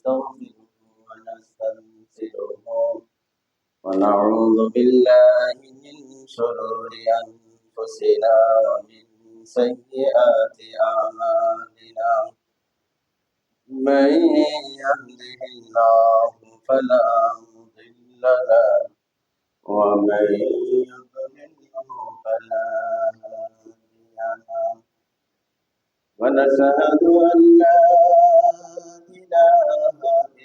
ونستغفره ونستنصره ونعوذ بالله من شرور أنفسنا ومن سيئات أعمالنا من يهده الله فلا مضل له ومن يضلله فلا هادي له ونشهد أن لا إله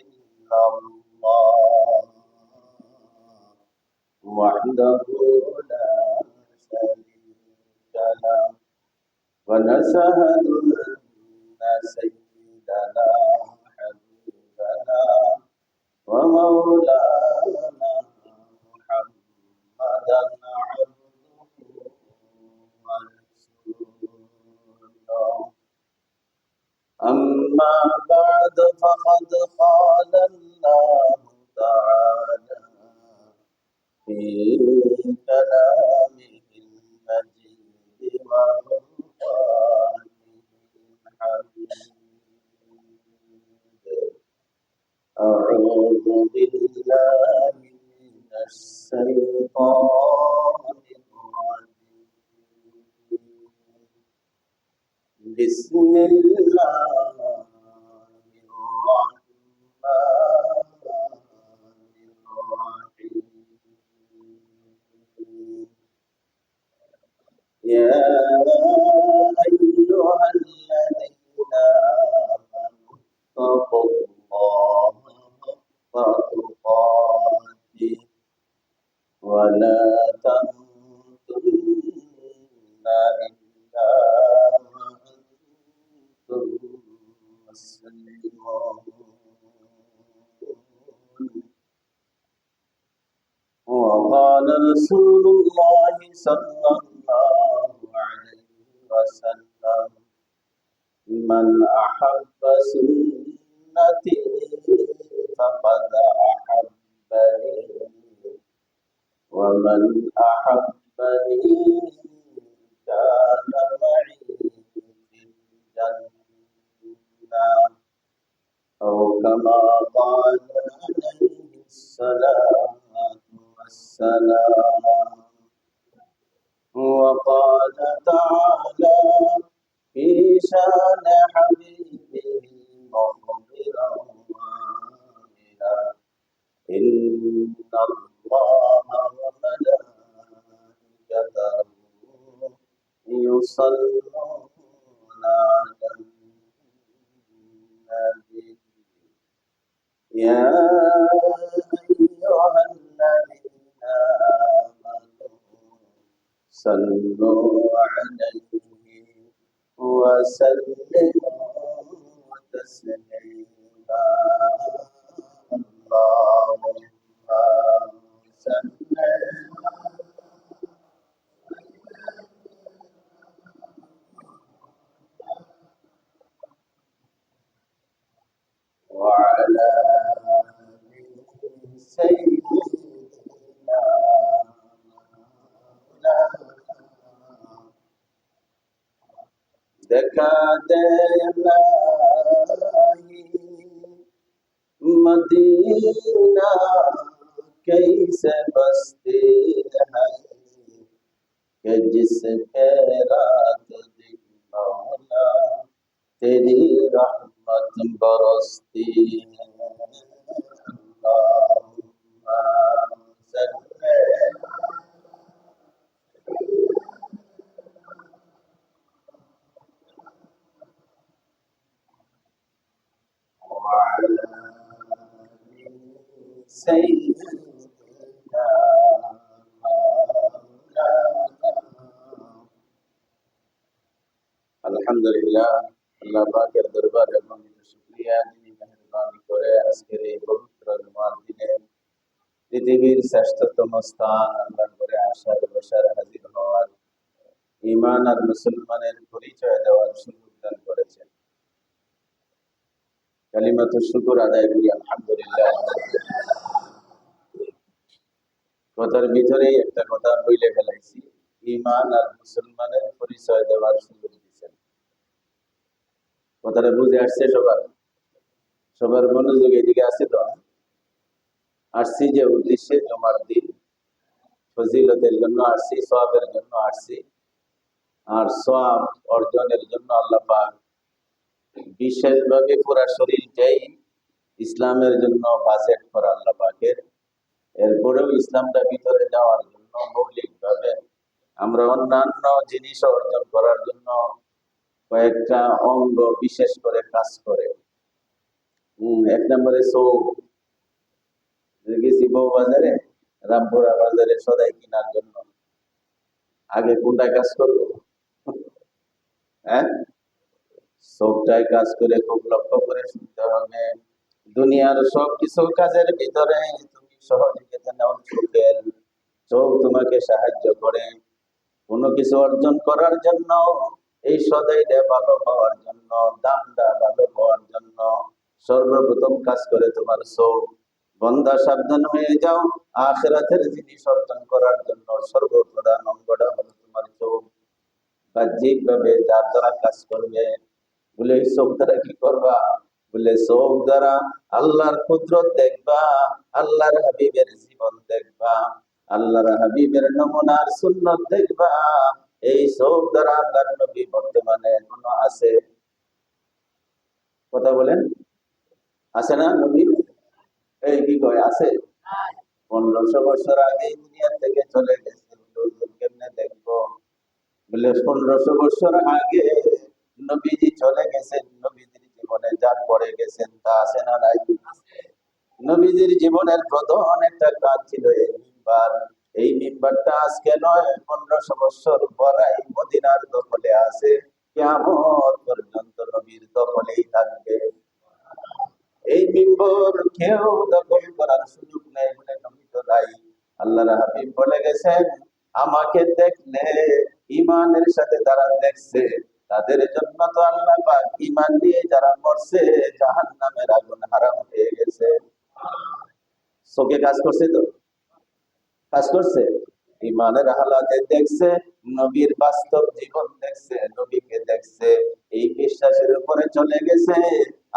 إلا الله وحده لا شريك له ونشهد أن سيدنا حبيبنا ومولانا محمدا عبده ورسوله أما بعد فقد قال الله تعالى في كلامه المجيد وفرقانه الحميد أعوذ بالله من الشيطان الرجيم بسم الله الرحمن الرحيم يا أيها الذين آمنوا اتقوا الله حق تقاته ولا تموتن إلا وأنتم مسلمون وقال رسول الله صلى الله عليه وسلم من أحب سنتي فقد أحبني ومن أحبني كان معي في الجنة أو كما قال عليه الصلاة والسلام وقال تعالى في شان حبيبه مخبرا وامنا إن الله وملائكته يصلون على النبي يا أيها الذين آمنوا صلوا عليه وسلموا تسليما اللهم صل وعلى سيدنا دکھاتے الہی مدینہ کیسے بستی ہے کہ جس کے رات دن مولا تیری رحمت برستی ہے اللہم صلی وعلى سيدنا আলহামদুলিল্লাহ আল্লাহ পাকের দরবারে অনেক শুকরিয়া যিনি মেহেরবানি করে আজকের এই পবিত্র জুমার দিনে পৃথিবীর শ্রেষ্ঠতম স্থান আল্লাহ করে আসার বসার হাজির হওয়ার ঈমান আর মুসলমানের পরিচয় দেওয়ার সুযোগ দান করেছেন। কালিমাতুশ শুকর আদায় করি আলহামদুলিল্লাহ। কথার ভিতরেই একটা কথা বলে ফেলাইছি, ঈমান আর মুসলমানের পরিচয় দেওয়ার সুযোগ দিচ্ছেন। কথাটা বুঝে আসছে সবার? সবার মনোযোগ এদিকে আছে তো? আসছি যে উদ্দেশ্যে, জমার দিন ফজিলতের জন্য আসছি, সওয়াবের জন্য আসছি। আর সওয়াব অর্জনের জন্য আল্লাহ পাক বিশেষভাবে পুরা শরীরটাই ইসলামের জন্য বাজেট করা আল্লাহ পাকের। এরপরেও ইসলামটা ভিতরে যাওয়ার জন্য মৌলিকভাবে আমরা অন্যান্য জিনিস অর্জন করার জন্য কয়েকটা অঙ্গ বিশেষ করে কাজ করে। এক নম্বরে চোখ। গেছি বউ বাজারে, রামপুরা বাজারে সদাই কেনার জন্য, আগে কোনটা কাজ করবো? হ্যাঁ, চোখটাই কাজ করে খুব লক্ষ্য করে শুনতে হবে। দুনিয়ার সব কিছু কাজের ভিতরে তুমি সহযোগিতা নাও চোখের। চোখ তোমাকে সাহায্য করে কোনো কিছু অর্জন করার জন্য, এই সদাইটা ভালো পাওয়ার জন্য, দামটা ভালো পাওয়ার জন্য সর্বপ্রথম কাজ করে তোমার চোখ। বন্দা সাবধান হয়ে যাও, আখিরাতের জিনিস অর্জন করার জন্য সর্বপ্রধান অঙ্গটা হলো তোমার চোখ। বাহ্যিক ভাবে যার দ্বারা কাজ করবে, বলে এই চোখ দ্বারা কি করবা? বলে চোখ দ্বারা আল্লাহর কুদরত দেখবা, আল্লাহর হাবিবের জীবন দেখবা, আল্লাহর হাবিবের নমুনার সুন্নত দেখবা। এই চোখ দ্বারা আল্লাহর নবী বর্তমানে এখনো আছে, কথা বলেন, আছে না নবী? এই কি কয় আছে? 1500 বছর আগে দুনিয়া থেকে চলে গেছে, কেমনে দেখবো? বলে 1500 বছর আগে নবীজি চলে গেছেন, নবীজির জীবনে যা পড়ে গেছেন তা আছে না নাই? নবীজির জীবনের প্রধান একটা কাজ ছিল এই মিম্বার। এই মিম্বারটা আজকে নয়, 1500 বছর পরাই মদিনার দখলে আছে, কিয়ামত পর্যন্ত নবীর দখলেই থাকবে। এই মিম্বর কেউ দখল করার সুযোগ নেই বলে নবী তো নাই। আল্লাহর হাবিব বলে গেছেন, আমাকে দেখলে ইমানের সাথে যারা দেখছে তাদের জন্য তো আল্লাহ পাক ইমান নিয়ে যারা মরছে জাহান্নামের আগুন হারাম হয়ে গেছে। চোখে কাজ করছে তো? কাজ করছে। ইমানের হালাতে দেখছে, নবীর বাস্তব জীবন দেখছে, নবীকে দেখছে, এই বিশ্বাসের উপরে চলে গেছে।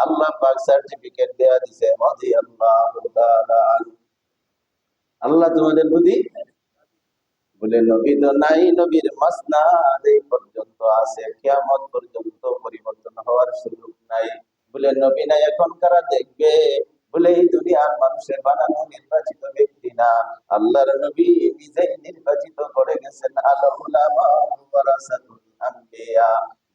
আল্লাহ পাক সার্টিফিকেট দেয়া দিছে, রাদিয়াল্লাহু তাআলা। আল্লাহ তোমাদের প্রতি বলে নবী তো নাই, নবীর মাসনাদ এই পর্যন্ত আছে, কিয়ামত পর্যন্ত পরিবর্তন হওয়ার সুযোগ নাই। বলে নবী নাই এখন কারা দেখবে? বলে এই দুনিয়ার মানুষের বানানো নির্বাচিত ব্যক্তি না, আল্লাহর নবী নিজেই নির্বাচিত করে গেছেন। আল উলামা ওয়ারাসাতুল আম্বিয়া।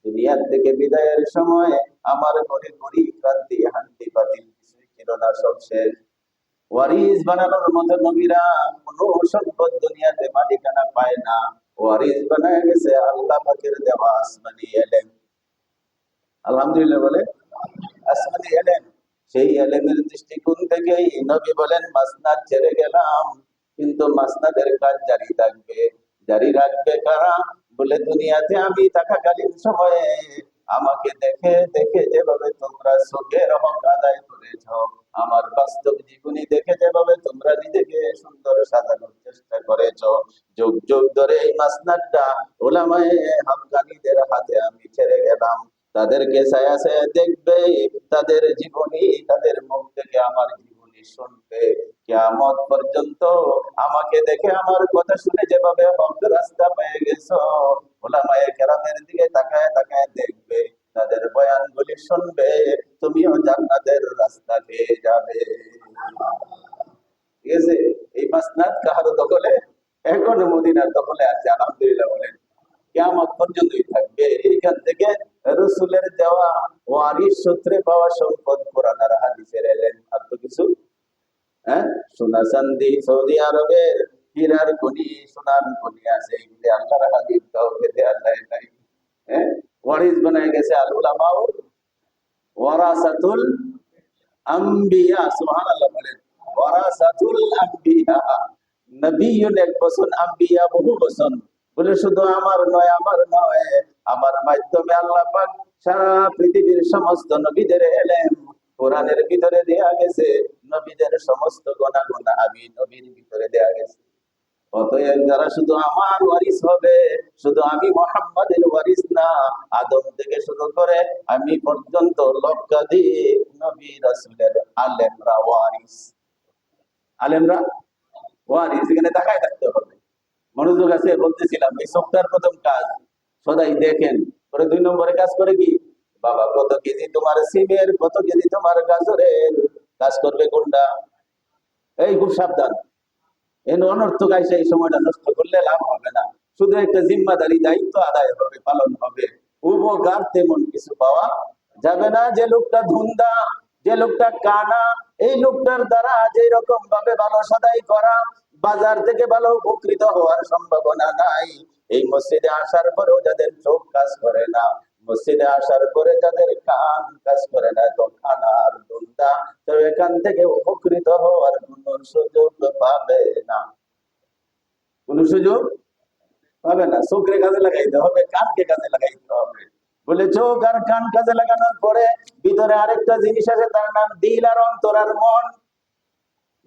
দুনিয়ার থেকে বিদায়ের সময় আমার ঘরে ঘড়ি, ক্রান্তি, হান্ডি পাতিল কিছুই ছিল না, সব শেষ। ওয়ারিস বানানোর মতো নবীরা কোন সম্পদ দুনিয়াতে মালিকানা পায় না। ওয়ারিস বানায় গেছে আল্লাহ পাকের দেওয়া আসমানি ইলম। আলহামদুলিল্লাহ বলে, আসমানি ইলম। সেই ইলমের দৃষ্টিকোণ থেকে নবী বলেন, মাসনাদ ছেড়ে গেলাম, কিন্তু মাসনাদের কাজ জারি থাকবে। জারি রাখবে কারা? বলে দুনিয়াতে আমি থাকাকালীন সময়ে আমাকে দেখে দেখে যেভাবে তোমরা চোখের হক আদায় করেছ, আমার বাস্তব জীবনী দেখে যেভাবে তোমরা নিজেকে সুন্দর সাজানোর চেষ্টা করেছ, যুগ যুগ ধরে এই মাসনাদটা উলামায়ে হাক্কানীদের হাতে আমি ছেড়ে গেলাম। তাদেরকে ছায়া ছায়া দেখবে, তাদের জীবনী, তাদের মুখ থেকে আমার জীবনী শুনবে। কিয়ামত পর্যন্ত আমাকে দেখে আমার কথা শুনে যেভাবে হক রাস্তা পেয়ে গেছো, উলামায়ে কেরামের দিকে তাকায় তাকায় দেখবে, তাদের বয়ানগুলি শুনবে, তুমিও জান্নাতের রাস্তা পেয়ে যাবে। ঠিক আছে? এই মাসনাদ কাহার দখলে? এখনো মদিনার দখলে আছে, আলহামদুলিল্লাহ বলেন। কিয়ামত পর্যন্তই থাকবে। এইখান থেকে রাসূলের দেওয়া ওয়ারিস সূত্রে পাওয়া সম্পদ, কোরআন আর হাদিসের এলেন, আর তো কিছু। হ্যাঁ, সোনা চাঁদি সৌদি আরবের হীরার খনি, সোনার খনি আছে, এগুলি আল্লাহর হাবিব কাউকে দেয়া যায় নাই। হ্যাঁ, ওয়ারিস বানায় গেছে আল উলামা ওয়ারাসাতুল আম্বিয়া। সুবহানাল্লাহ বলেন, ওয়ারাসাতুল আম্বিয়া। নবীউন এক বছর, আম্বিয়া বহু বছর। বলে শুধু আমার নয়, আমার নয়, আমার মাধ্যমে আল্লাহ পাক সারা পৃথিবীর সমস্ত নবীদের এলেম কোরআনের ভিতরে দেয়া গেছে। নবীদের সমস্ত গুনাহ আমি নবীর ভিতরে দেয়া গেছে। অতএব যারা শুধু আমার ওয়ারিস হবে, শুধু আমি মুহাম্মাদের ওয়ারিস না, আদম থেকে শুরু করে আমি পর্যন্ত লক্ষাধিক নবী রাসূলের আলেমরা ওয়ারিস। আলেমরা ওয়ারিস, এখানে তাকায় থাকতে হবে। মনোযোগ আছে, বলতেছিলাম এই সপ্তাহের প্রথম কাজ সদাই দেখেন। পরে 2 নম্বরে কাজ করে কি, বাবা কত কেজি তোমার সিমের, কত কেজি তোমার গাজরের, কাজ করবে কোনটা? এই খুব সাবধান, এই অনর্থক আইসা এই সময়টা নষ্ট করলে লাভ হবে না। শুধু একটা জিম্মাদারি দায়িত্ব আদায় হবে, পালন হবে, উপকার তেমন কিছু পাওয়া যাবে না। যে লোকটা ধুন্দা, যে লোকটা কানা, এই লোকটার দ্বারা যে রকম ভাবে ভালো সদাই করা, বাজার থেকে ভালো উপকৃত হওয়ার সম্ভাবনা নাই। এই মসজিদে আসার পরেও যাদের চোখ কাজ করে না, মসজিদে আসার পরে যাদের কান কাজ করে না, তো খানার দুন্দা, তো এখান থেকে উপকৃত হওয়ার কোন সুযোগ পাবে না, কোন সুযোগ পাবে না। চোখের কাজে লাগাইতে হবে, কানকে কাজে লাগাইতে হবে। বলে চোখ আর কান কাজে লাগানোর পরে ভিতরে আরেকটা জিনিস আছে, তার নাম দিল আর অন্তর আর মন।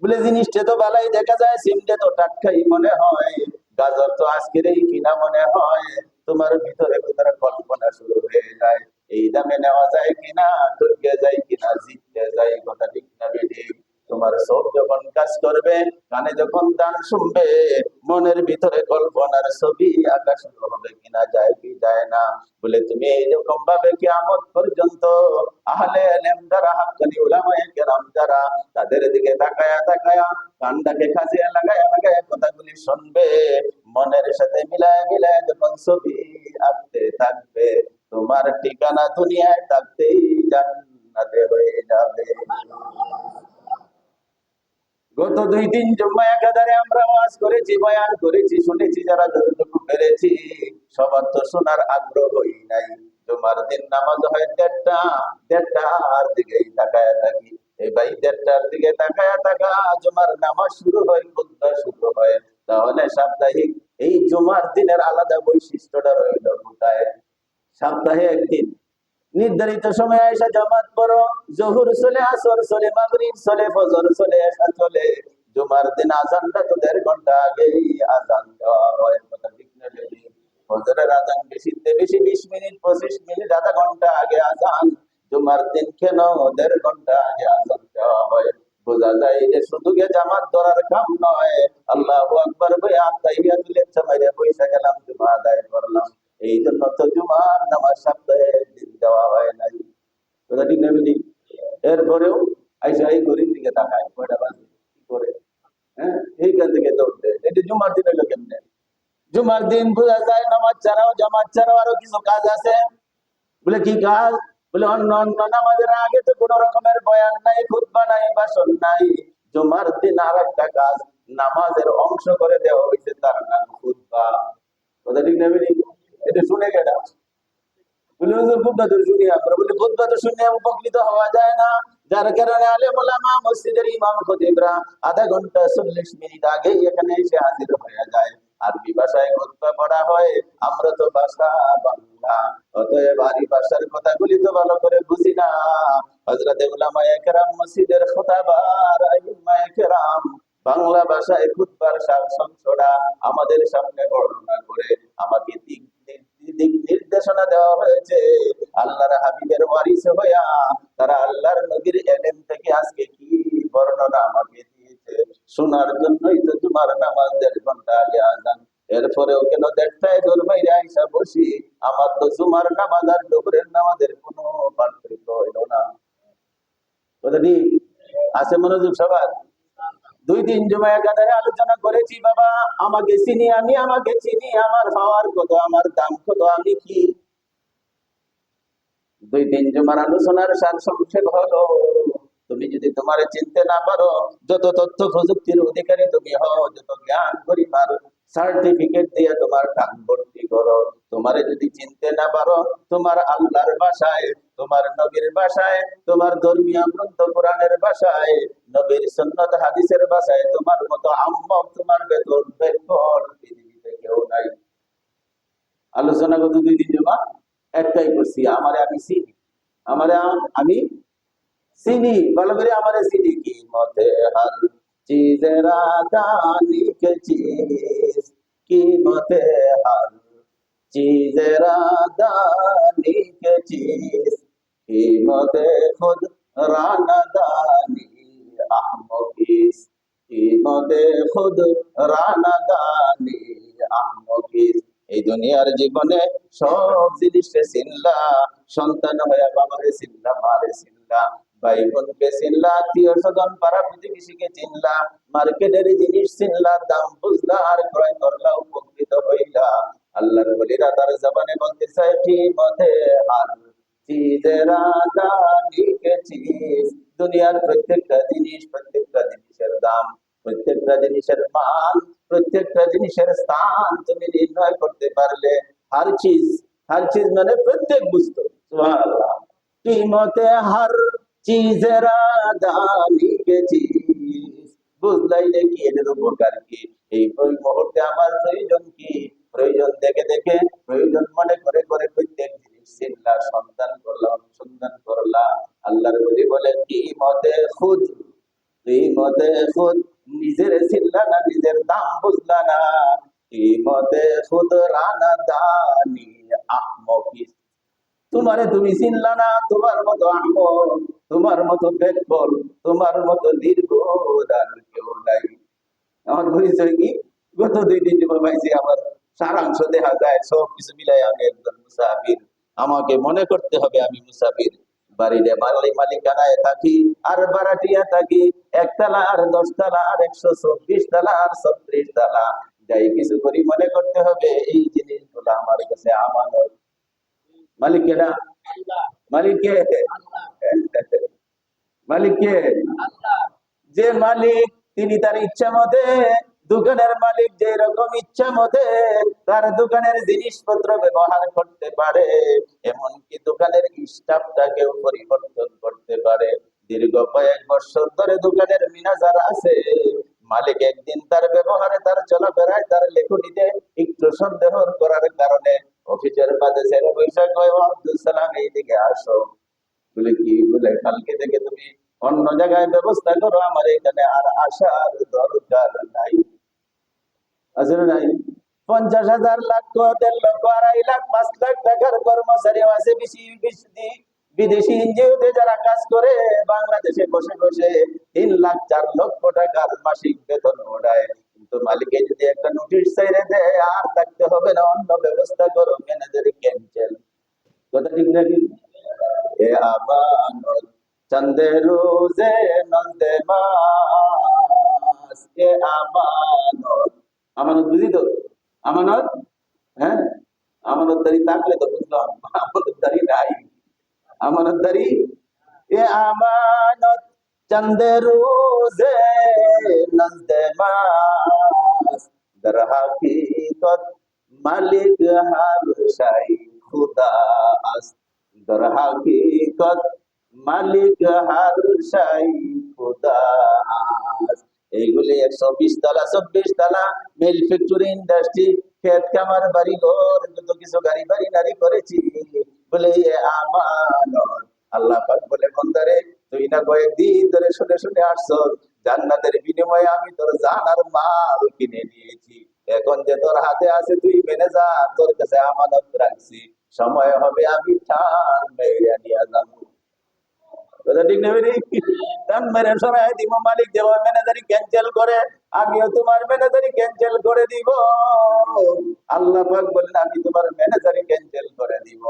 বলে জিনিসটা তো ভালাই দেখা যায়, সিমটা তো টাটকাই মনে হয়, গাজর তো আজকেরই কিনা মনে হয়, তোমার ভিতরে ভিতরে কল্পনা শুরু হয়ে যায়, এই দামে নেওয়া যায় কিনা, ঠকে যায় কিনা, জিততে যায়, কথা ঠিক না বেঠিক? তোমার সব যখন কাজ করবে, কানে যখন গান শুনবে, মনের ভিতরে কল্পনার ছবি আঁকা শুরু হবে কিনা, যায় কি যায় না। বলে তুমি এইরকম ভাবে কিয়ামত পর্যন্ত আহলে ইলম যারা, হাক্কানি উলামায়ে কেরাম যারা, তাদের দিকে তাকায়া তাকায়া, কানটাকে কাজে লাগায়া লাগায়া কথাগুলি শুনবে, মনের সাথে মিলায় মিলায় যখন ছবি আঁকতে থাকবে, তোমার ঠিকানা দুনিয়ায় থাকতেই জান্নাতে হয়ে যাবে। গত 2-3 জুম্মা একাধারে আমরা ওয়াজ করেছি, বয়ান করেছি, শুনেছি, যারা যতটুকু পেরেছি। সবার তো শোনার আগ্রহই নাই। জুমার দিন নামাজ হয় 1:30-1:30টার দিকেই তাকায়া থাকি। এই ভাই 1:30টার দিকে তাকায়া থাকা, জুমার নামাজ শুরু হয়, খুতবা শুরু হয়। তাহলে সাপ্তাহিক এই জুমার দিনের আলাদা বৈশিষ্ট্যটা রইল কোথায়? সপ্তাহে একদিন নির্ধারিত সময় এসে জামাত পড়ো, জোহর চলে, আসর চলে, মাগরিব চলে, ফজর চলে, এশা চলে। জুমার দিন আজানটা তো 1.5 ঘন্টা আগেই আজান দেওয়া হয়, কথা ঠিক না বেঠিক? ফজরের আজান বেশিতে বেশি 20 মিনিট, 25 মিনিট, আধা ঘন্টা আগে আজান। জুমার দিন কেন 1.5 ঘন্টা আগে আজান দেওয়া হয়? বোঝা যায় যে শুধু গিয়ে জামাত ধরার কাম নয়, আল্লাহু আকবার বলে আত্তাহিয়াতুল ইসলামে পয়সা গেলাম, জুমা আদায় করলাম। এই জন্য তো জুমার নামাজ সপ্তাহে একদিন দেওয়া হয় নাই, কথা ঠিক না বেঠিক? এরপরেও আইসা এই ঘড়ির দিকে তাকায়, কয়টা বাজে, কি করে, হ্যাঁ, এইখান থেকে দৌড়তে। এটা জুমার দিন হলো কেমনে? জুমার দিন বোঝা যায় নামাজ ছাড়াও, জামাত ছাড়াও আরো কিছু কাজ আছে। বলে কি কাজ? বলে অন্য অন্য নামাজের আগে তো কোন রকমের বয়ান নাই, খুতবা নাই, ভাষণ নাই। জুমার দিন আর একটা কাজ নামাজের অংশ করে দেওয়া হয়েছে, তার নাম খুতবা, কথা ঠিক না বেঠিক? এটা শুনে কেটা? বলে হুজুর খুতবা তো শুনি আমরা। বলি খুতবা তো শুনে উপকৃত হওয়া যায় না, যার কারণে আলেম ওলামা, মসজিদের ইমাম খতিবরা আধা ঘন্টা 40 মিনিট আগে এখানে এসে হাজির হয়ে যায়। আরবি ভাষায় খুতবা পড়া হয়, আমরা তো ভাষা বাংলা, অতএব আরবি ভাষার কথাগুলি তো ভালো করে বুঝি না। হযরতে উলামায়ে কেরাম, মসজিদের খোতাবার আইম্মায়ে কেরাম বাংলা ভাষায় খুতবার সাংসটা আমাদের সামনে বর্ণনা করে আমাকে দিক দিক নির্দেশনা দেওয়া হয়েছে। আল্লাহর হাবিবের ওয়ারিস হইয়া তারা আল্লাহর নবীর ইলম থেকে আজকে কি বর্ণনা আমাকে দিয়েছে, শোনার জন্যই তো তোমার নামাজ 1.5 ঘন্টা আগে আজান। এরপরেও কেন 1:30টায় দৌড় মাইরা আইসা বসি? আমার তো জুমার নামাজ আর দুপুরের নামাজের কোনো পার্থক্য হইল না, কথা ঠিক আছে? মনোযোগ সবার। 2-3 জুমা একাধারে আলোচনা করেছি, বাবা আমাকে চিনি, আমি আমাকে চিনি, আমার পাওয়ার কত, আমার দাম কত, আমি কি। 2-3 জুমার আলোচনার সার সংক্ষেপ হলো, তুমি যদি তোমারে চিনতে না পারো, যত তথ্য প্রযুক্তির অধিকারী তুমি হও, যত জ্ঞান পরিমাণ সার্টিফিকেট দিয়ে তোমার টান ভর্তি করো, তোমারে যদি চিনতে না পারো, তোমার আল্লাহর ভাষায়, তোমার নবীর ভাষায়, তোমার ধর্মীয় গ্রন্থ কোরআনের ভাষায়, নবীর সুন্নাত হাদিসের ভাষায় তোমার মতো আম্মক, তোমার বেতন বেতন পৃথিবীতে কেউ নাই। আলোচনা কত 2-3 জমা একটাই করছি, আমারে আমি চিনি, আমারে আমি চিনি ভালো করে, আমারে চিনি কি মতে হাল चीज रादानी के चीज कीमत हर चीज रादानी के चीज कीमत खुद रानादानी अहमकीस कीमत खुद रानादानी अहमकीस। এই দুনিয়ার জীবনে সব জিনিসে চিনলা, সন্তান হয়ে বাবারে চিনলা, মারে চিনলা, ভাই বোনকে চিনলা, আত্মীয় স্বজন পাড়া প্রতিবেশীকে চিনলা, মার্কেটের জিনিস চিনলা, দাম বুঝলা আর ক্রয় করলা, উপকৃত হইলা। আল্লাহর ওলিরা তার জবানে বলতে চায় কিমতে হার চিজে রাদানি কে চিজ। দুনিয়ার প্রত্যেকটা জিনিস, প্রত্যেকটা জিনিসের দাম, প্রত্যেকটা জিনিসের মান, প্রত্যেকটা জিনিসের স্থান তুমি নির্ণয় করতে পারলে, হার চিজ মানে প্রত্যেক বস্তু। সুবহানাল্লাহ। কিমতে হার চিজের দামি কে চিজ। বুঝলাই দেখি এদের উপকার কি, এই মুহূর্তে আমার প্রয়োজন কি, প্রয়োজন দেখে দেখে, প্রয়োজন মনে করে করে প্রত্যেক জিনিস চিনলা, সন্ধান করলা, অনুসন্ধান করলা। আল্লাহর ওলি বলেন কিমতে খুদ, কিমতে খুদ, নিজের চিনলা না, নিজের দাম বুঝলা না, কিমতে খুদ রানা দানি আহমকি। তোমারে তুমি চিনলা না, তোমার মতো আহমদ, তোমার মতো বেকবল, তোমার মতো দীর্ঘ আর কেউ নাই। আমার পরিচয় কি? গত 2 দিন পাইছি, আমার সারাংশ দেখা যায়, সবকিছু মিলাই আমি একজন মুসাফির। আমাকে মনে করতে হবে আমি মুসাফির। বাড়িতে মালিকানায় থাকি আর ভাড়াটিয়া থাকি, 1 তলা আর 10 তলা আর 124 তলা আর 36 তলা, যাই কিছু করি মনে করতে হবে এই জিনিসগুলো আমার কাছে আমানত। মালিক কেডা? মালিক কে? মালিক কে? যে মালিক তিনি তার ইচ্ছা মতে, দোকানের মালিক যে রকম ইচ্ছা মতে তার দোকানের জিনিসপত্র ব্যবহার করতে পারে, এমনকি দোকানের স্টাফটাকেও পরিবর্তন করতে পারে। দীর্ঘ কয়েক বছর ধরে দোকানের ম্যানেজার আছে, মালিক একদিন তার ব্যবহারে, তার চলাফেরায়, তার লেখনীতে একটু সন্দেহ করার কারণে অফিসের মাঝে ছেড়ে বৈশাখ হয়, আব্দুল সালাম এইদিকে আসো। বলে কি? বলে কালকে থেকে তুমি অন্য জায়গায় ব্যবস্থা করো, আমার এখানে আর আসার দরকার নাই। আসলে নাই। 50,000 লাখ 1.5 লক্ষ 2.5 লাখ 5 লাখ টাকার কর্মচারী আছে, বিদেশি এনজিওতে যারা কাজ করে, বাংলাদেশে বসে বসে 3 লাখ 4 লক্ষ টাকার মাসিক বেতন ওঠায়। কিন্তু মালিকে যদি একটা নোটিশ চাইরে দেয়, আর থাকতে হবে না, অন্য ব্যবস্থা করো, ম্যানেজার ক্যান্সেল। কথা ঠিক নাকি? এ আমানত চন্দে রোজে নন্দে মাস, এ আমানত। আমানত বুঝি তো? আমানত, হ্যাঁ, আমানতদারি থাকলে তো বুঝলাম, আমানতদারি নাই। আমানতদারি এ আমানত চন্দে রোজে নন্দে মাস, দর হাকিকত মালিক হার শাই খুদা আস্ত। দর হাকিকত মালিক হার শাই খুদা আস্ত। এইগুলি 120 তলা 24 তলা মিল, ফ্যাক্টরি, ইন্ডাস্ট্রি, ক্ষেত খামার, বাড়ি ঘর, যত কিছু গাড়ি বাড়ি নারী করেছি, বলে আমানত। আল্লাহ পাক বলে বান্দারে, তুই না কয়েকদিন ধরে শুনে শুনে আসছো, জান্নাতের বিনিময়ে আমি তোর জান আর মাল কিনে নিয়েছি। এখন যে তোর হাতে আছে তুই মেনে যা, তোর কাছে আমানত রাখছি, সময় হবে আমি ঠান মেরে নিয়ে যাবো। ঠিক নেবে? কান মেরে সরাই দিব। মালিক যেভাবে ম্যানেজারি ক্যান্সেল করে, আমিও তোমার ম্যানেজারি ক্যান্সেল করে দিব। আল্লাহ পাক বলেন আমি তোমার ম্যানেজারি ক্যান্সেল করে দিব।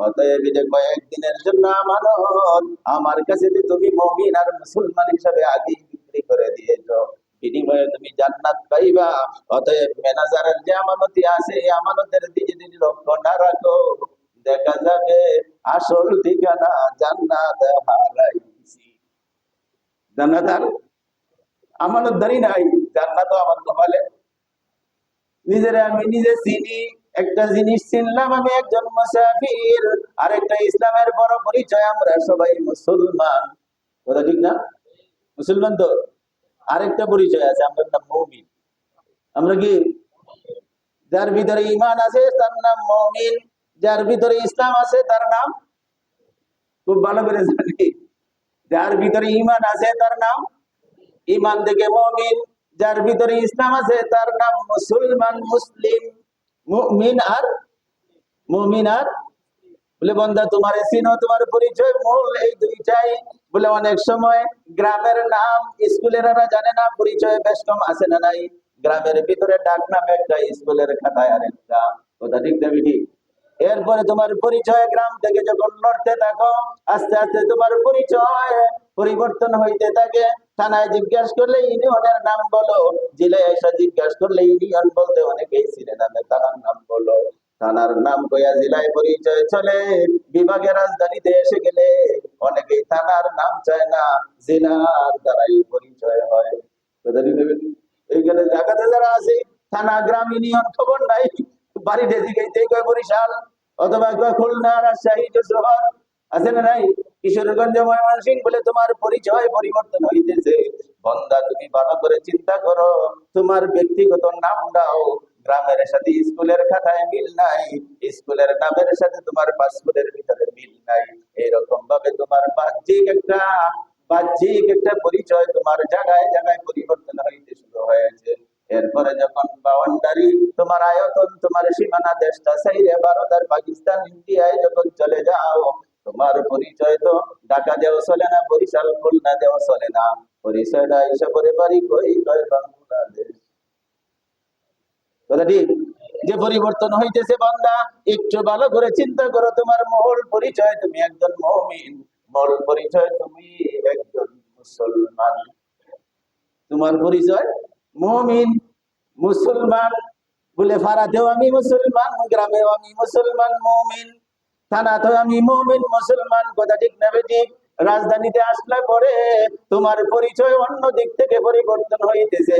অতএব যে কয়েকদিনের জন্য আমানত আমার কাছে তুমি মুমিন আর মুসলমান হিসাবে আগে বিক্রি করে দিয়েছো, বিনিময়ে তুমি জান্নাত পাইবা। অতএব ম্যানেজারের যে আমানতি আছে, এই আমানতের দিকে যদি লক্ষ্য না রাখো, দেখা যাবে আসল ঠিকানা জান্নাত হারাইছি। জান্নাত আর আমানতদারি নাই, জান্নাতও আমার কপালে। নিজের আমি নিজে চিনি। একটা জিনিস চিনলাম, আমি একজন মুসাফির। আর একটা ইসলামের বড় পরিচয়, আমরা সবাই মুসলমান। কথা ঠিক না? মুসলমান তো। আরেকটা পরিচয় আছে, আমরা নাম মুমিন। আমরা কি? যার ভিতরে ঈমান আছে তার নাম মুমিন, যার ভিতরে ইসলাম আছে তার নাম, খুব ভালো করে জানি, যার ভিতরে ঈমান আছে তার নাম ইমান থেকে মুমিন, যার ভিতরে ইসলাম আছে তার নাম মুসলমান, মুসলিম। মুমিন আর মুমিন আর বলে বন্ধা তোমার চিনো, তোমার পরিচয় মূল এই দুইটাই। বলে অনেক সময় গ্রামের নাম স্কুলেরা জানে না, পরিচয় বেশ কম আছে না নাই? গ্রামের ভিতরে ডাক নাম একটা, স্কুলের খাতায় আরেকটা। কথা ঠিক না বিধি? এরপরে তোমার পরিচয় গ্রাম থেকে যখন লড়তে থাকো, আস্তে আস্তে তোমার পরিচয় পরিবর্তন হইতে থাকে। থানায় জিজ্ঞাসা করলে ইউনিয়নের নাম বলো, জেলায় এসে জিজ্ঞাসা করলে ইউনিয়ন বলতে অনেকেই চিনে না, থানার নাম বলো। থানার নাম কইয়া জেলায় পরিচয় চলে, বিভাগের রাজধানীতে এসে গেলে অনেকেই থানার নাম চায় না, জেলার দ্বারাই পরিচয় হয়। এইখানে জায়গাতে যারা আছে থানা, গ্রাম, ইউনিয়ন খবর নাই, বাড়িতে দিকে কয় বরিশাল, অথবা কয় খুলনা, রাজশাহী, যশোর, আছে না নাই? কিশোরগঞ্জ, ময়মনসিংহ, বলে তোমার পরিচয় পরিবর্তন হইতেছে। বন্দা তুমি ভালো করে চিন্তা করো, তোমার ব্যক্তিগত নামটাও গ্রামের সাথে স্কুলের খাতায় মিল নাই, স্কুলের নামের সাথে তোমার পাসপোর্টের ভিতরে মিল নাই। এরকম ভাবে তোমার বাহ্যিক একটা পরিচয় তোমার জায়গায় জায়গায় পরিবর্তন হইতে শুরু হয়েছে। এরপরে যখন বাউন্ডারি, তোমার আয়তন, তোমার সীমানা দেশটা সাইরে ভারত আর পাকিস্তান, ইন্ডিয়ায় যখন চলে যাও, তোমার পরিচয় তো ঢাকা দেওয়া চলে না, বরিশাল, খুলনা দেওয়া চলে না, পরিচয়টা এসে পরে বাড়ি কই কয় বাংলাদেশ। কথা ঠিক? যে পরিবর্তন হইতেছে বান্দা, একটু ভালো করে চিন্তা করো, তোমার মূল পরিচয় তুমি একজন মুমিন, মূল পরিচয় তুমি একজন মুসলমান। তোমার পরিচয় মুমিন, মুসলমান। বলে ফারাতেও আমি মুসলমান, গ্রামেও আমি মুসলমান, মুমিন। থানাতেও আমি মুমিন, মুসলমান। কথা ঠিক না বেঠিক? রাজধানীতে আসলে পরে তোমার পরিচয় অন্য দিক থেকে পরিবর্তন হইতেছে,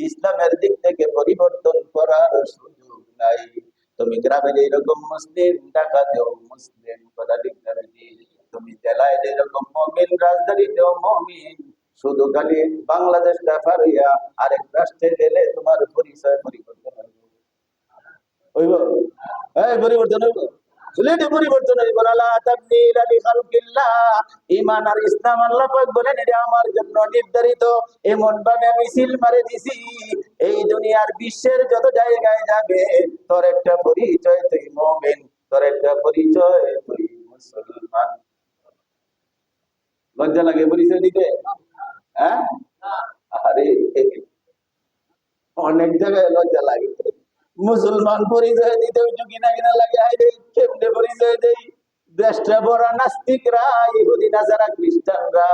ইসলামের দিক থেকে পরিবর্তন করার সুযোগ নাই। তুমি গ্রামের এইরকম মুসলিম, ঢাকাতেও মুসলিম। কথা ঠিক না বেঠিক? তুমি জেলায় যেরকম মুমিন, রাজধানীতেও মুমিন। শুধু খালি বাংলাদেশটা পারিয়া আরেক রাষ্ট্রে গেলে তোমার পরিচয় পরিবর্তন হইব। এই পরিবর্তন হইব, পরিবর্তন হইব না। লা তাবদীলা লিখালকিল্লাহ। ঈমান আর ইসলাম আল্লাহ পাক বলেন এটা আমার জন্য নির্ধারিত। এমন ভাবে আমি সিল মারে দিছি, এই দুনিয়ার বিশ্বের যত জায়গায় যাবে, তোর একটা পরিচয় তুই মুমিন, তোর একটা পরিচয় তুই মুসলমান। লজ্জা লাগে পরিচয় দিতে? হ্যাঁ, আরে অনেক জায়গায় লজ্জা লাগে। মুসলমান পরিচয় দিতে কিনা কিনা লাগে, আইরে কেমনে পরিচয় দেই? দেশটা বড় নাস্তিকরা, ইহুদি, নাসারা, খ্রিস্টানরা,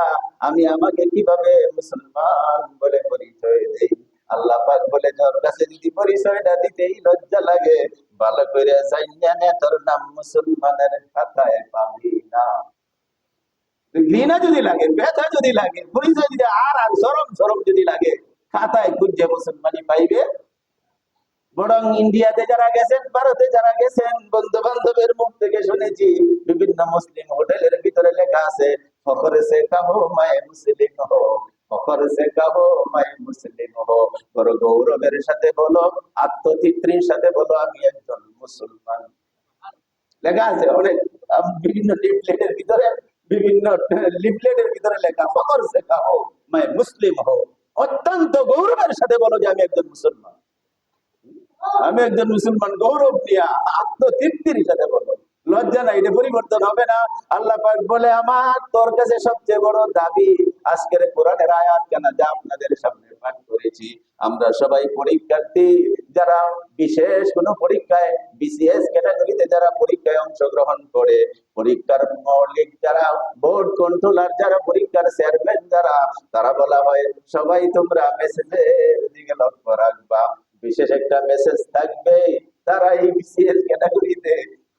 আমি আমাকে কিভাবে মুসলমান বলে পরিচয় দেই? আল্লাহ পাক বলে, তোর কাছে যদি পরিচয়টা দিতেই লজ্জা লাগে, ভালো করে জানিয়া নে, তোর নাম মুসলমানের খাতায় পাবি না। ঘৃণা যদি লাগে, ব্যথা যদি লাগে, পরিচয় দিতে আর আর সরম সরম যদি লাগে, খাতায় খুঁজে মুসলমানি পাইবে। বরং ইন্ডিয়াতে যারা গেছেন, ভারতে যারা গেছেন, বন্ধু বান্ধবের মুখ থেকে শুনেছি, বিভিন্ন মুসলিম হোটেলের ভিতরে লেখা আছে, ফখরে সে কাহো মায়ে মুসলিম হো, ফখরে সে কাহো মায়ে মুসলিম হো। বড় গৌরবের সাথে বলো, আত্মতৃপ্তির সাথে বলো, আমি একজন মুসলমান। লেখা আছে অনেক, বিভিন্ন লিফলেটের ভিতরে, বিভিন্ন লিফলেটের ভিতরে লেখা, ফখর সে কাহো মায়ে মুসলিম হো। অত্যন্ত গৌরবের সাথে বলো যে আমি একজন মুসলমান, আমি একজন মুসলমান। গৌরব দিয়া আত্মতৃপ্তির সাথে বলো, লজ্জা নাই। এটা পরিবর্তন হবে না। আল্লাহ পাক বলে, আমার তোর কাছে সবচেয়ে বড় দাবি আজকের কোরআনের আয়াত কেন যা আপনাদের সামনে পাঠ করেছি। আমরা সবাই পরীক্ষার্থী, যারা বিশেষ কোন পরীক্ষায়, বিসিএস ক্যাটাগরিতে যারা পরীক্ষায় অংশগ্রহণ করে, পরীক্ষার মৌলিক যারা বোর্ড কন্ট্রোলার, যারা পরীক্ষার চেয়ারম্যান যারা, তারা বলা হয় সবাই তোমরা মেসেজের দিকে লক্ষ্য রাখবা। বিশেষ একটা মেসেজ থাকবে, তারা এই বিসিএস ক্যাটাগরিতে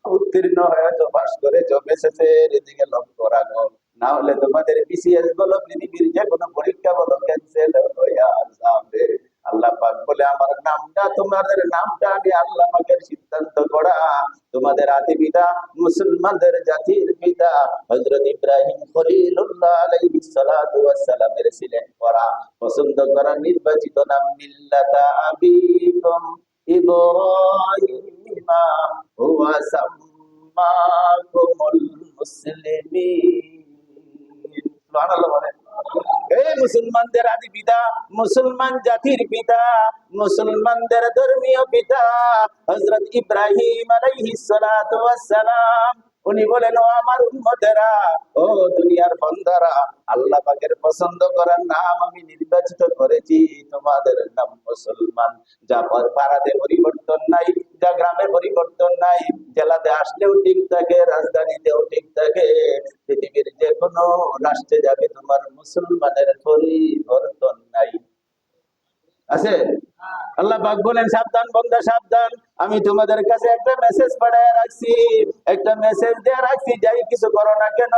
উত্তীর্ণ হয়তো পাস করেছ, মেসেজের দিকে লক্ষ্য রাখো, না হলে তোমাদের বিসিএস বলো, পৃথিবীর যে কোনো পরীক্ষা বলো, ক্যান্সেল হইয়া যাবে। আল্লাহ পাক বলে, আমার নামটা, তোমাদের নামটা আমি আল্লাহ পাকের সিদ্ধান্ত করা। তোমাদের আদি পিতা, মুসলমানদের জাতির পিতা হযরত ইব্রাহিম খলিলুল্লাহ আলাইহিস সালাতু ওয়াস সালামের সিলেক্ট করা, পছন্দ করা, নির্বাচিত নাম মিল্লাতা আবিকুম ইব্রাহিম হুয়া সাম্মাকুমুল মুসলিমিন। সুবহানাল্লাহ বলেন। এই মুসলমানদের আদি পিতা, মুসলমান জাতির পিতা, মুসলমানদের ধর্মীয় পিতা হযরত ইব্রাহিম আলাইহিস সালাতু ওয়াস সালাম, উনি বলেন, ও আমার উম্মতেরা, ও দুনিয়ার বান্দারা, আল্লাহ পাকের পছন্দ করার নাম আমি নির্বাচিত করেছি, তোমাদের নাম মুসলমান। যা পাড়াতে পরিবর্তন নাই, যা গ্রামে পরিবর্তন নাই, জেলাতে আসলেও ঠিক থাকে, রাজধানীতেও ঠিক থাকে, পৃথিবীর যে কোনো রাষ্ট্রে যাবে, তোমার মুসলমানের পরিবর্তন নাই। আছে? আল্লাহ পাক বলেন, সাবধান বান্দা সাবধান, আমি তোমাদের কাছে একটা মেসেজ পাঠায় রাখছি, একটা মেসেজ দিয়ে রাখছি, যাই কিছু করো না কেন,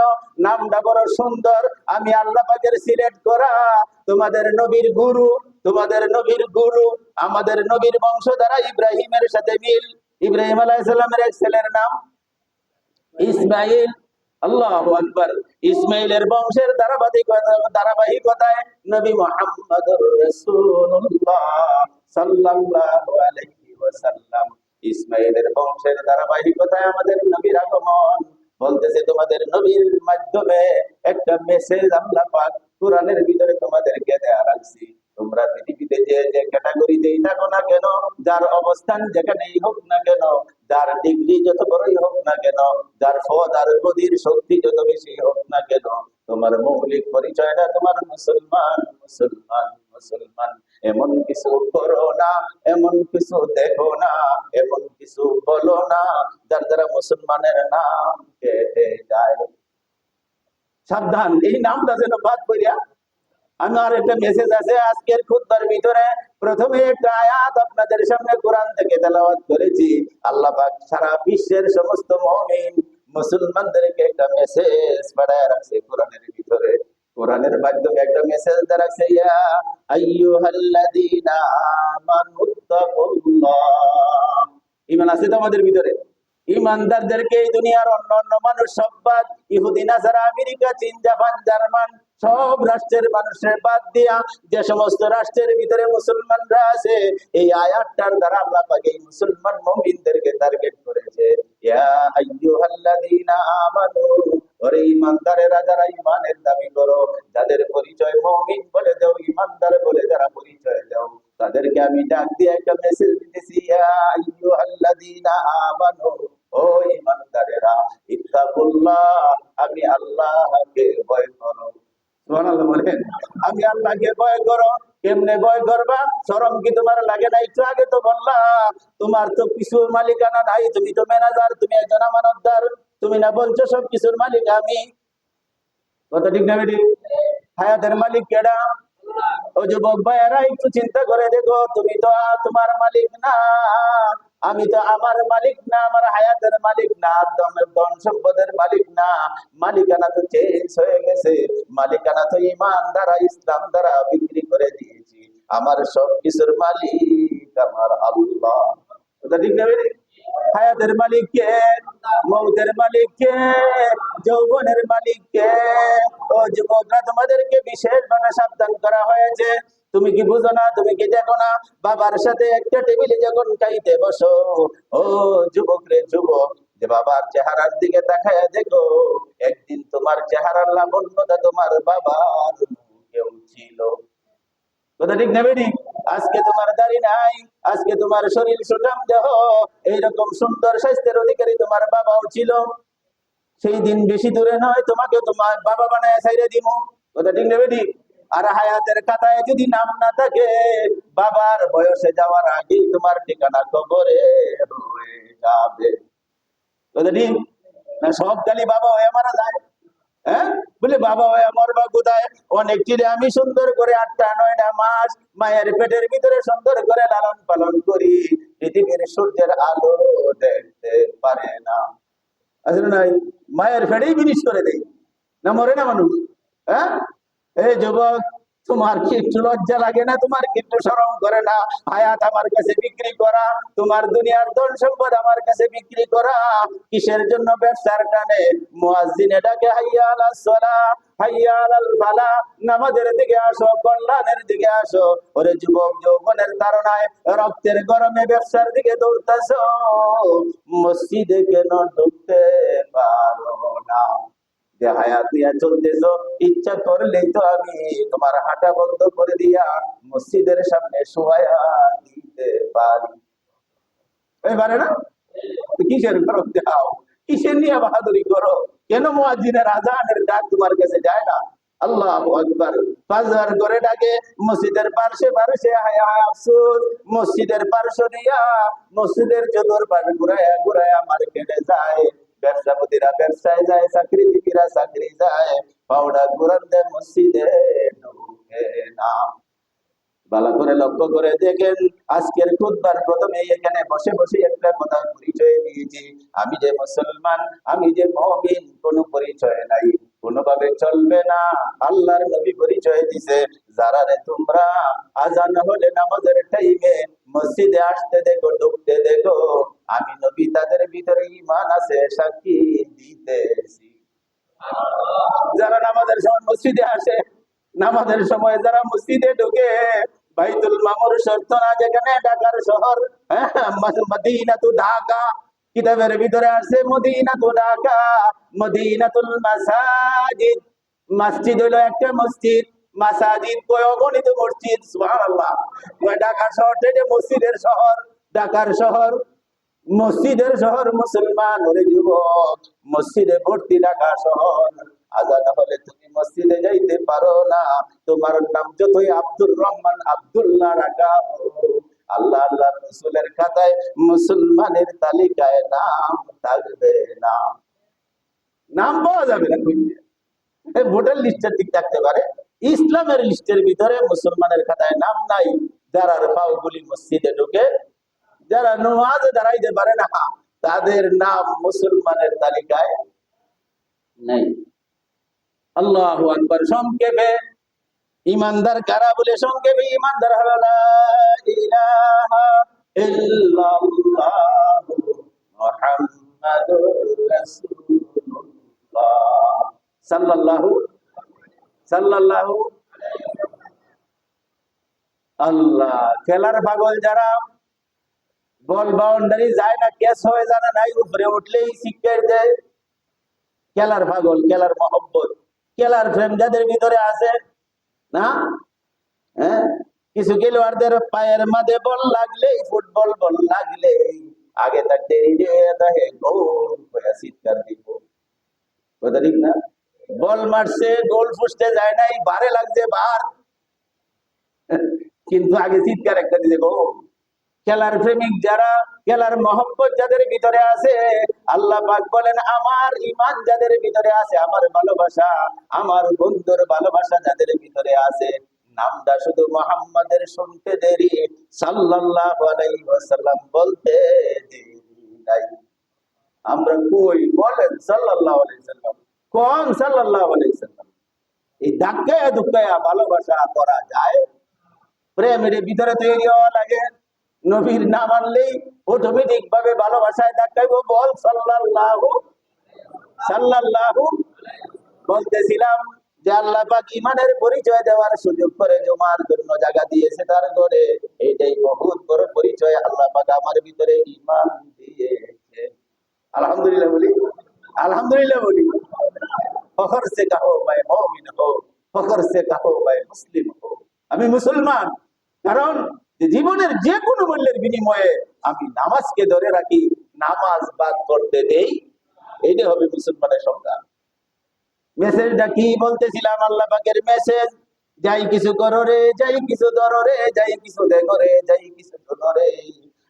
নামটা বড় সুন্দর, আমি আল্লাহ পাকের সিলেক্ট করা, তোমাদের নবীর গুরু, তোমাদের নবীর গুরু, আমাদের নবীর বংশ দ্বারা ইব্রাহিমের সাথে মিল। ইব্রাহিম আলাইহিস সালামের এক ছেলের নাম ইসমাইল। আল্লাহু আকবার। ইসমাইলের বংশের ধারাবাহিকতায় নবী মুহাম্মদুর রাসূলুল্লাহ সাল্লাল্লাহু আলাইহি ওয়াসাল্লাম, ইসমাইলের বংশের ধারাবাহিকতায় আমাদের নবীর আগমন। বলতেছে, তোমাদের নবীর মাধ্যমে একটা মেসেজ আল্লাহ পাক কোরআনের ভিতরে তোমাদেরকে দেয়া রাখছি। তোমরা পৃথিবীতে যে যে ক্যাটাগরিতেই থাকো না কেন, যার অবস্থান যেখানেই হোক না কেন, যার ডিগ্রি যত বড়ই হোক না কেন, যার পদ আর গদির শক্তি যত বেশি হোক না কেন, তোমার মৌলিক পরিচয়টা তোমার মুসলমান, মুসলমান, মুসলমান। এমন কিছু করো না, এমন কিছু দেখো না, এমন কিছু বলো না যার দ্বারা মুসলমানের নাম কেটে যায়। সাবধান, এই নামটা যেন বাদ করিয়া। আমার একটা মেসেজ আছে আজকের খুতবার ভিতরে, প্রথমে একটা আয়াত আপনাদের সামনে কোরআন থেকে তেলাওয়াত করেছি। আল্লাহ পাক সারা বিশ্বের সমস্ত মুমিন মুসলমানদেরকে একটা মেসেজ পাঠায় রাখছে কোরআনের ভিতরে। কোরআনের মাধ্যমে একটা মেসেজ দেয়া রাখছে, ইয়া আইয়ুহাল্লাযীনা আমানুত্তাকুল্লাহ। ঈমান আছে তো আমাদের ভিতরে? ইমানদারদেরকে এই দুনিয়ার অন্য অন্য মানুষ সব বাদ, ইহুদি, নাসারা, আমেরিকা, চীন, জাপান, জার্মান, সব রাষ্ট্রের মানুষের বাদ দিয়া যে সমস্ত রাষ্ট্রের ভিতরে মুসলমানরা আছে, এই আয়াতটার দ্বারা আল্লাহ পাক এই মুসলমান মুমিনদেরকে টার্গেট করেছে। ইয়া আইয়ুহাল্লাযীনা আমানু, ওরে ইমানদারেরা যারা ইমানের দাবি করো, যাদের পরিচয় মুমিন বলে দাও, ইমানদার বলে যারা পরিচয় দাও, তাদেরকে আমি ডাক দিয়ে একটা মেসেজ দিতেছি, ইয়া আইয়ুহাল্লাযীনা আমানু, ও ইমানদারেরা, ইত্তাকুল্লাহ, আমি আল্লাহকে ভয় করো। সুবহানাল্লাহ বলেন, আমি আল্লাহকে ভয় করো। কেমনে ভয় করবা? শরম কি তোমার লাগে না? একটু আগে তো বললাম, তোমার তো কিছু মালিকানা নাই, তুমি তো ম্যানেজার, তুমি একজন আমানতদার, তুমি না বলছো সব কিছুর মালিক আমি। কথা ঠিক না বেটি? হায়াতের মালিক কেডা? ও যুবক ভাইয়েরা, একটু চিন্তা করে দেখো, তুমি তো তোমার মালিক না, আমি তো আমার মালিক না, আমার হায়াতের মালিক না, ধন সম্পদের মালিক না। মালিকানা তো চেঞ্জ হয়ে গেছে, মালিকানা তো ঈমান দ্বারা, ইসলাম দ্বারা বিক্রি করে দিয়েছি। আমার সব কিছুর মালিক আমার আল্লাহ। কথা ঠিক না বেটি? হায়াতের মালিক কে? মৌতের মালিক কে? যৌবনের মালিক কে? ও যুবকরা, তোমাদেরকে বিশেষভাবে সাবধান করা হয়েছে। তুমি কি বুঝো না? তুমি কি দেখো না? বাবার সাথে একটা টেবিলে যখন খাইতে বসো, ও যুবক রে যুবক, যে বাবার চেহারার দিকে তাকায় দেখো, একদিন তোমার চেহারার লাবণ্যতা তোমার বাবার কেউ ছিল। কথা ঠিক না বেটি? আজকে তোমার দাড়ি নাই, আজকে তোমার শরীর সুঠাম দেহ, এইরকম সুন্দর স্বাস্থ্যের অধিকারী তোমার বাবাও ছিল। সেই দিন বেশি দূরে নয়, তোমাকে তোমার বাবা বানায় ছাইরে দিব। কথা ঠিক না বেটি? আর হায়াতের খাতায় যদি নাম না থাকে, বাবার বয়সে যাওয়ার আগেই তোমার ঠিকানা কবরে হয়ে যাবে। কথা ঠিক না? সব খালি বাবা হয়ে মারা যায়। হ্যাঁ, বলে বাবা হয়ে মরবা কোথায়? অনেক চিরে আমি সুন্দর করে 8-9 মাস মায়ের পেটের ভিতরে সুন্দর করে লালন পালন করি, পৃথিবীর সূর্যের আলো দেখতে পারে না। আসলে নাই, মায়ের ফেটেই ফিনিশ করে দেয় না, মরে না মানুষ। হ্যাঁ, এই যুবক, তোমার কি একটু লজ্জা লাগে না? তোমার কি একটু শরম করে না? হায়াত আমার কাছে বিক্রি করা, তোমার দুনিয়ার ধন সম্পদ আমার কাছে বিক্রি করা, কিসের জন্য? ব্যবসার টানে। মুয়াজ্জিনে ডাকে, হাইয়া আলাস সালাহ, হাইয়া আলাল ফালাহ, নামাজের দিকে আসো, কল্যাণের দিকে আসো। ওরে যুবক, যৌবনের তাড়নায় রক্তের গরমে ব্যবসার দিকে দৌড়তাছো, মসজিদে কেন ঢুকতে পারো না? যে হায়াত নিয়ে চলতেছো, ইচ্ছা করলেই তো আমি তোমার হাঁটা বন্ধ করে দিয়া মসজিদের সামনে শোয়া দিতে পারি। এবারে না, কিসের করো যাও, কিসের নিয়ে বাহাদুরি করো? কেন মুয়াজ্জিনের আজানের ডাক তোমার কাছে যায় না? আল্লাহু আকবার। ফাজর করে ডাকে মসজিদের পাশে পাশে, হায় হায় আফসোস, মসজিদের পার্শ্ব দিয়া মসজিদের চতুর্পাশ ঘুরায়া ঘুরায়া মার্কেটে যায়। ব্যবসাপতিরা ব্যবসায় যায়, চাকরিজীবীরা চাকরি যায়, পাউডার ঘুরান দেয়, মসজিদে ঢুকে না। ভালো করে লক্ষ্য করে দেখেন, আজকের খুতবার প্রথমে এখানে বসে বসে একটা কথা পরিচয় দিয়েছি, আমি যে মুসলমান, আমি যে মুমিন, কোনো পরিচয় নাই, কোনোভাবে চলবে না। আল্লাহর নবী পরিচয় দিছে, যারা রে তোমরা আজান হলে নামাজের টাইমে মসজিদে আসতে দেখো, ঢুকতে দেখো, আমি নবী তাদের ভিতরে ঈমান আছে সাক্ষী দিতেছি। যারা নামাজের সময় মসজিদে আসে, নামাজের সময় যারা মসজিদে ঢুকে, বাইতুল মামুর শর্ত না, যেখানে ঢাকার শহর, মদিনাতু ঢাকা, কিতাবের ভিতরে আছে মদিনাতু ঢাকা, মদিনাতুল মাসাজিদ। মসজিদ হলো একটা মসজিদ, মাসাজিদ কয় অগণিত মসজিদ। সুবহানাল্লাহ। ঢাকা শহরটা যে মসজিদের শহর, ঢাকার শহর, মসজিদের শহর। মুসলমান ওরে যুবক, মসজিদে ভর্তি ঢাকা শহর, আজান হলে তুমি মসজিদে যাইতে পারো না, তোমার নাম যতই আব্দুর রহমান, আব্দুল্লাহ রাখা হোক, আল্লাহ আল্লাহ রসুলের খাতায় মুসলমানের তালিকায় নাম থাকবে না, নাম পাওয়া যাবে না। ভোটার লিস্টের দিক থাকতে পারে, ইসলামের লিস্টের ভিতরে মুসলমানের খাতায় নাম নাই। যারা পাওগুলি মসজিদে ঢুকে, যারা নামাজে দাঁড়াইতে পারে না, তাদের নাম মুসলমানের তালিকায় নেই। আল্লাহু আকবার। সংক্ষেপে ইমানদার কারা বলে, সংক্ষেপে ইমানদার হলো লা ইলাহা ইল্লাল্লাহু মুহাম্মাদুর রাসূলুল্লাহ সাল্লাল্লাহু সাল্লাল্লাহু। আল্লাহ। খেলার পাগল যারা, বল বাউন্ডারি যায় না, ক্যাচ হয়ে জানা নাই, উপরে উঠলেই সিক্কেট দেয়। খেলার পাগল, খেলার মহব্বত, খেলার প্রেম যাদের ভিতরে আছে না, হ্যাঁ, কিছু খেলোয়াড়দের পায়ের মাঝে বল লাগলে, ফুটবল বল লাগলে আগে থাকতে চিৎকার দিব, কথা ঠিক না? বল মারছে, গোল ফুসতে যায় নাই, বারে লাগছে বার, কিন্তু আগে চিৎকার একটা দিতে গো। খেলার প্রেমিক যারা, খেলার মহব্বত যাদের ভিতরে আছে, আল্লাহ পাক বলেন আমার ঈমান যাদের ভিতরে আছে, আমার ভালোবাসা, আমার বন্ধুর ভালোবাসা যাদের ভিতরে আছে, নামটা শুধু মুহাম্মাদের শুনতে দেরি, সাল্লাল্লাহু আলাইহি ওয়াসাল্লাম বলতে দেরি নাই। আমরা কই বলেন সাল্লাল্লাহু আলাইহি ওয়াসাল্লাম, কোন সাল্লাল্লাহু আলাইহি ওয়াসাল্লাম? এই ধাক্কায় ধুক্কায় ভালোবাসা করা যায়? প্রেমের ভিতরে তৈরি হওয়া লাগে। নবীর নাম আনলেই অটোমেটিক ভাবে ভালোবাসায় ধাক্কাইব, বল সাল্লাল্লাহু সাল্লাল্লাহু। বলতেছিলাম যে আল্লাহ পাক ঈমানের পরিচয় দেওয়ার সুযোগ করে জুমার জন্য জায়গা দিয়েছে তার ঘরে, এটাই বহুত বড় পরিচয়। আল্লাহ পাক আমার ভিতরে ঈমান দিয়েছে। আলহামদুলিল্লাহ বলি, আলহামদুলিল্লাহ বলি। ফখর সে কাহো मैं মুমিন হো, ফখর সে কাহো मैं মুসলিম হো। আমি মুসলমান, কারণ জীবনের যে কোনো মূল্যের বিনিময়ে আমি নামাজকে ধরে রাখি, নামাজ বাদ করতে দেই, এইটা হবে মুসলমানের সংজ্ঞা। মেসেজটা কি বলতেছিলাম, আল্লাহ পাকের মেসেজ, যাই কিছু করো রে, যাই কিছু ধরো রে, যাই কিছু দেখো রে, যাই কিছু শোনো রে,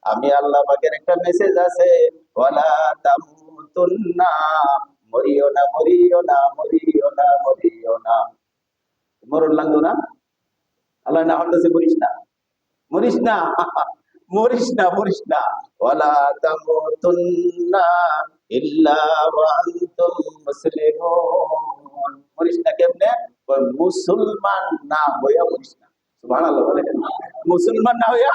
আমি আল্লাহ পাকের একটা মেসেজ আছে, ওয়ালা তামুতুন্না, মরিও না, মরিও না, মরিও না, মরিও না। মরণ লাগতো না? আল্লাহ না হলতেছে মরিস না, মরিস না, মরিস না, মরিস না। ওয়ালা তামুতুন্না ইল্লা ওয়া আনতুম মুসলিমুন। মরিস না কেমনে? মুসলমান না হইয়া মরিস না। সুবহানাল্লাহ বলে, মুসলমান না হইয়া।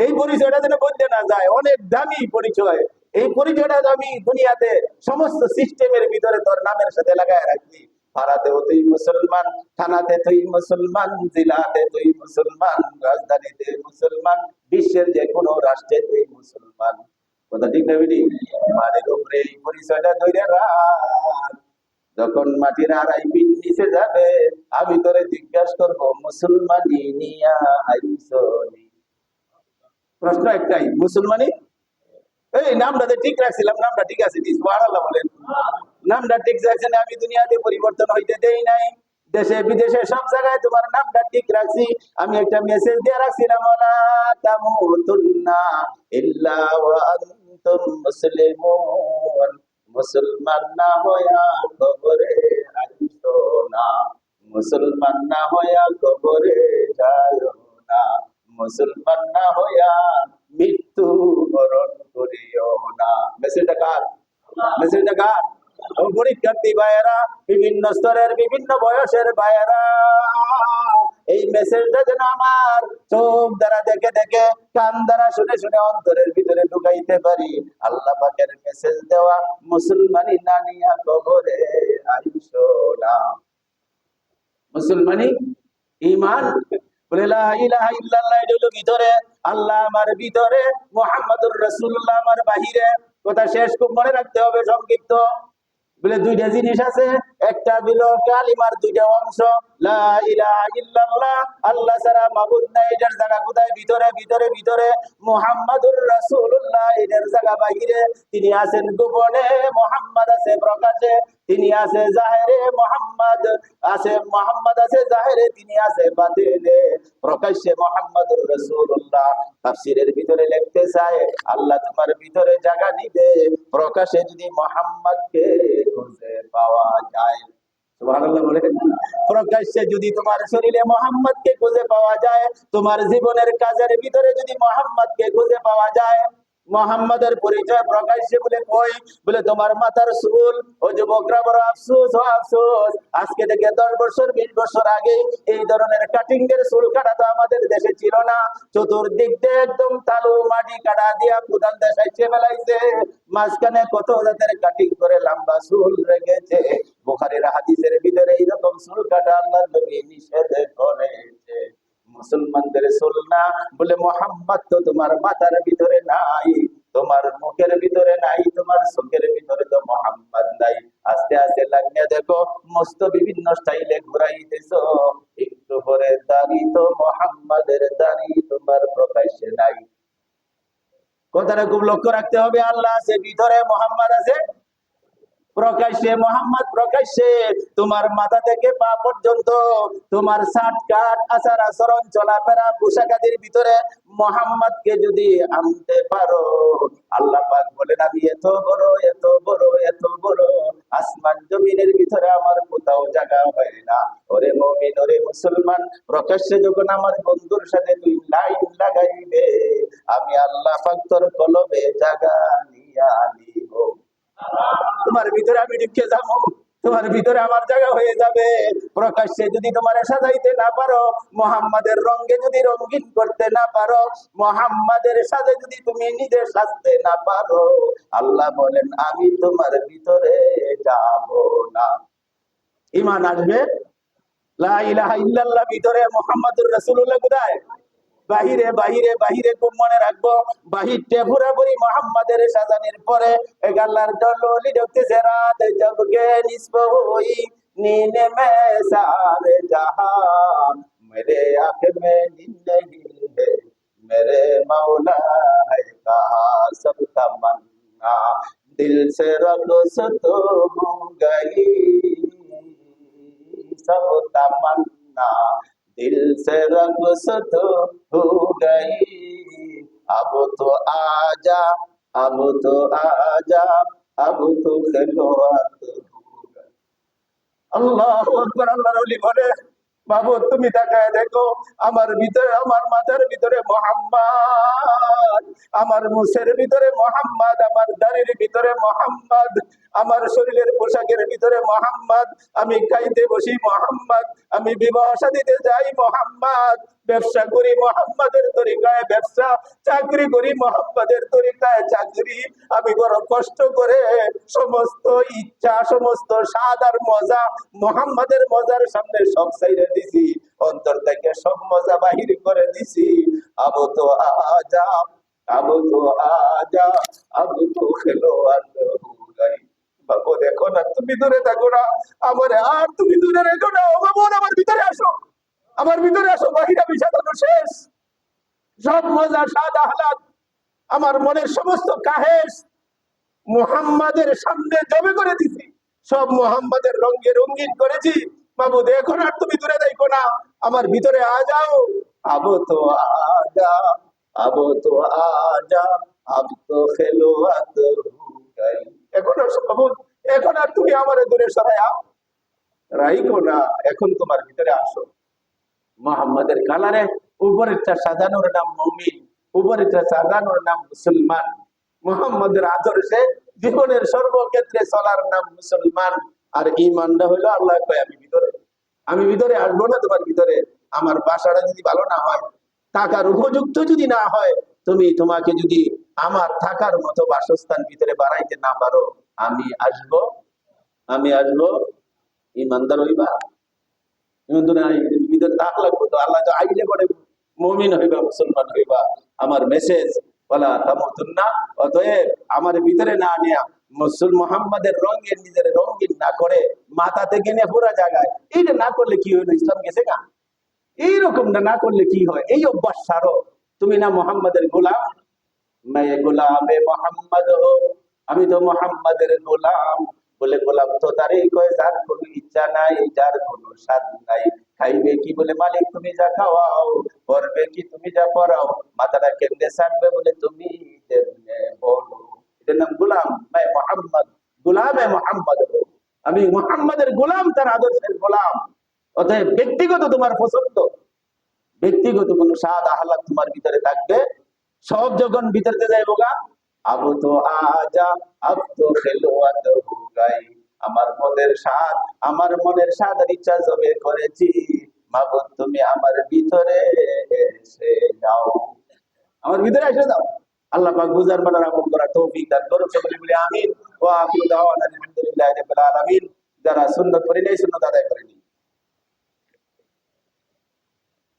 এই পরিচয়টা যেন বলতে না যায়, অনেক দামি পরিচয়। এই পরিচয়টা আমি দুনিয়াতে সমস্ত সিস্টেমের ভিতরে তোর নামের সাথে লাগায় রাখি। পাড়াতেও তুই মুসলমান, থানাতে তুই মুসলমান, জেলাতে তুই মুসলমান, রাজধানীতে মুসলমান, বিশ্বের যে কোনো রাষ্ট্রে তুই মুসলমান। কথা ঠিক না বেটি? মানের উপরে এই পরিচয়টা ধরে রাখ। যখন মাটির আড়াই ফিট নিচে যাবে, আমি তোরে জিজ্ঞাসা করবো, মুসলমানি নিয়া আইসনি? প্রশ্ন একটাই, মুসলমানি। এই নামটা যে ঠিক রাখছিলাম, নামটা ঠিক আছে, সুবহানাল্লাহ বলেন। নামটা ঠিক রাখছি না, আমি দুনিয়াতে পরিবর্তন হইতে দেই নাই। দেশে বিদেশে সব জায়গায় তোমার নামটা ঠিক রাখছি। আমি একটা মেসেজ দিয়ে রাখছিলাম, ওয়ালা তামুতুন্না ইল্লা ওয়া আনতুম মুসলিমুন। মুসলমান না হইয়া কবরে আইসো না, মুসলমান না হইয়া কবরে যাইও না, মুসলমান না হইয়া মৃত্যু বরণ করিও না। মেসেজটা কার? মেসেজটা কার? ও পরীক্ষার্থী ভাইয়েরা, বিভিন্ন স্তরের বিভিন্ন বয়সের ভাইয়েরা, এই মেসেজটা যেন আমার চোখ দ্বারা দেখে দেখে, কান দ্বারা শুনে শুনে অন্তরের ভিতরে ঢুকাইতে পারি। আল্লাহ পাকের মেসেজ দেওয়া, মুসলমানি না নিয়া কবরে আইসো না। মুসলমানি ঈমান, বলে লা ইলাহা ইল্লাল্লাহ, এটা হলো ভিতরে, আল্লাহ আমার ভিতরে, মুহাম্মাদুর রাসূলুল্লাহ আমার বাহিরে। কথা শেষ, খুব মনে রাখতে হবে, সংক্ষিপ্ত। বলে দুইটা জিনিস আছে, একটা হলো কালিমার দুইটা অংশ, লা ইলাহা ইল্লাল্লাহ, আল্লাহ ছাড়া মাবুদ নাই, এটার জায়গা কোথায়? ভিতরে, ভিতরে, ভিতরে। মুহাম্মাদুর রাসূলুল্লাহ, এটার জায়গা বাহিরে। তিনি আছেন গোপনে, মুহাম্মদ আছে প্রকাশে। তিনি আছে জাহেরে, মুহাম্মদ আছে, মুহাম্মদ আছে জাহেরে, তিনি আছে বাতিনে। প্রকাশ্যে মুহাম্মাদুর রাসূলুল্লাহ। তাফসীরের ভিতরে লিখতে চায়, আল্লাহ তোমার ভিতরে জায়গা নিবে প্রকাশে যদি মুহাম্মদকে খুঁজে পাওয়া যায়। সুবহানাল্লাহ বলে। প্রকাশ্যে যদি তোমার শরীরে মুহাম্মদকে খুঁজে পাওয়া যায়, তোমার জীবনের কাজের ভিতরে যদি মুহাম্মদকে খুঁজে পাওয়া যায়, মুহাম্মাদের পরিচয় প্রকাশ্যে বলে কই? বলে তোমার মাথার চুল। ও যুবকরা, বড় আফসোস, ও আফসোস, আজকে থেকে 10 বছর 20 বছর আগে এই ধরনের কাটিং এর চুল কাটা তো আমাদের দেশে ছিল না। চতুর্দিক দিয়ে একদম তালু মাটি কাটা দিয়া কোদাল দেশাইছে ফেলাইছে, মাঝখানে কত জাতের কাটিং করে লম্বা চুল রেখেছে। বুখারীর হাদিসের ভিতরে এইরকম চুল কাটা আল্লাহর নবী নিষেধ করেছে। মুসলমানদের চুল না, বলে মুহাম্মদ তো তোমার মাথার ভিতরে নাই, তোমার মুখের ভিতরে নাই, তোমার চোখের ভিতরে তো মুহাম্মদ নাই। আস্তে আস্তে লাগিয়ে দেখো, মস্ত বিভিন্ন স্টাইলে ঘুরাইতেছো, একটু পরে দাড়ি তো মুহাম্মাদের দাড়ি তোমার প্রকাশ্যে নাই। কথাটা খুব লক্ষ্য রাখতে হবে। আল্লাহ আছে ভিতরে, মুহাম্মদ আছে প্রকাশ্যে। মুহাম্মদ প্রকাশ্যে, তোমার মাথা থেকে পা পর্যন্ত, তোমার শার্ট কাট, আচার আচরণ, চলাফেরা, পোশাকাদির ভিতরে মুহাম্মদকে যদি আনতে পারো, আল্লাহ পাক বলেন, আমি এত বড়, এত বড়, এত বড়, আসমান জমিনের ভিতরে আমার কোথাও জায়গা হয় না। ওরে মুমিন, ওরে মুসলমান, প্রকাশ্যে যখন আমার বন্ধুর সাথে তুই লাইন লাগাইবে, আমি আল্লাহ পাক তোর কলবে জায়গা নিয়া নিব। তোমার ভিতরে আমি ঢুকে যাবো, তোমার ভিতরে আমার জায়গা হয়ে যাবে। প্রকাশ্যে যদি তোমার সাজাইতে না পারো, মুহাম্মাদের রঙে যদি রঙিন করতে না পারো, মুহাম্মাদের সাথে যদি তুমি নিজে সাজতে না পারো, আল্লাহ বলেন আমি তোমার ভিতরে যাব না। ঈমান আসবে, লা ইলাহা ইল্লাল্লাহ ভিতরে, মুহাম্মাদুর রাসূলুল্লাহ কোথায়? বাহিরে, বাহিরে, বাহিরে। খুব মনে রাখবো, বাহিরটা পুরোপুরি মুহাম্মাদের সাজানোর পরে আল্লাহর ডলি ঢুকতেছে, রাত জবকে নিসব হুই নীনে মে সারে জাহান, মেরে আঁখ মে নীন্দ नहीं है, मेरे मौला है कहा सब तमन्ना, दिल से रुखसत हो गई सब तमन्ना, दिल से रुखसत हो गई, अब तो आजा, अब तो आजा, अब तो खिलवत हो गई। আল্লাহু আকবার। আল্লাহর ওলি বলে, বাবু তুমি তাকায় দেখো, আমার ভিতরে, আমার মাথার ভিতরে মুহাম্মদ, আমার মুখের ভিতরে মুহাম্মদ, আমার দাড়ির ভিতরে মুহাম্মদ, আমার শরীরের পোশাকের ভিতরে মুহাম্মদ, আমি খাইতে বসি মুহাম্মদ, আমি বিবাহ শাদীতে যাই মুহাম্মদ, ব্যবসা করি মুহাম্মাদের তরিকায় ব্যবসা, চাকরি করি মুহাম্মাদের তরিকায় চাকরি। আমি বড় কষ্ট করে সমস্ত ইচ্ছা, সমস্ত স্বাদ আর মজা মুহাম্মাদের মজার সামনে সব ছাইড়া দিছি, অন্তর থেকে সব মজা বাহির করে দিছি। আবু তো আজা, আবু তো আজা, আবু তো খেলোয়াড় হো গাই। ও দেখো না, তুমি দূরে থাকো না, আমার আর তুমি দূরে রেখো না। ও মামুন, আমার ভিতরে আসো, আমার ভিতরে আসো। বাহিরা বিষাদানো শেষ, সব মজা স্বাদ আহ্লাদ, আমার মনের সমস্ত কাহেস মুহাম্মাদের সামনে জমে করে দিছি, সব মুহাম্মাদের রঙে রঙিন করেছি। মাবুদ, এখন আর তুমি দূরে দেখো না, আমার ভিতরে আ যাও। আবো তো আজা, আবো তো আজা, আব তো খেলো এখন আর মাবুদ, এখন আর তুমি আমার দূরে সরাইয়া রাইকো না, এখন তোমার ভিতরে আসো। মোহাম্মদের কালারে উপরেরটা সাজানোর নাম মুমিন, উপরেরটা সাজানোর নাম মুসলমান। মোহাম্মদের আদর্শে জীবনের সর্বক্ষেত্রে চলার নাম মুসলমান। আর ইমানটা হইলো আল্লাহ কয় আমি ভিতরে আসবো না তোমার ভিতরে। আমার বাসাটা যদি ভালো না হয়, থাকার উপযুক্ত যদি না হয়, তোমাকে যদি আমার থাকার মতো বাসস্থান ভিতরে বানাইতে না পারো, আমি আসবো। ইমানদার হইবা, ভিতরে তাক লাগবো তো। আল্লাহ তো আইলে পরে মুমিন হইবা, মুসলমান হইবা। আমার মেসেজ বলা তামুতুন্না, অতএব আমার ভিতরে না নিয়া মুহাম্মাদের রঙের নিজের রঙিন না করে মাথা থেকে নিয়ে পুরা জায়গায়, এইটা না করলে কি হইলো? ইসলাম গেছে গা। এইরকমটা না করলে কি হয়? এই অভ্যাস ছাড়ো। তুমি না মুহাম্মাদের গোলাম, मैं গোলামে মোহাম্মদ হো, আমি তো মোহাম্মদের গোলাম। বলে গোলাম তো তারই কয় যার কোনো ইচ্ছা নাই, যার কোনো স্বাদ নাই। খাইবে কি বলে মালিক তুমি যা খাওয়াও, পড়বে কি তুমি যা পড়াও, মাথাটা কেমনে ছাড়বে বলে তুমি যেমনে বলো। এটার নাম গোলাম। मैं মোহাম্মদ, গোলামে মোহাম্মদ হো, আমি মোহাম্মদের গোলাম, তার আদর্শের গোলাম। অতএব ব্যক্তিগত তোমার পছন্দ, ব্যক্তিগত কোনো স্বাদ আহ্লাদ তোমার ভিতরে থাকবে, সব যখন ভিতরতে যাই বোগা, আবু তো আজা, আব তো খেলোয়াত হো গাই। আমার মনের স্বাদ আর ইচ্ছা জবে করেছি, মাবুদ তুমি আমার ভিতরে এসে যাও, আমার ভিতরে এসে যাও। আল্লাহ পাক বুঝার পারার আমল করা তৌফিক দান করুন। সকলে বলি আমিন। ওয়া আখিরু দাওয়ানা আলহামদুলিল্লাহি রাব্বিল আলামিন। যারা সুন্নাত পড়ে নাই, সুন্নাত আদায় করে নিন।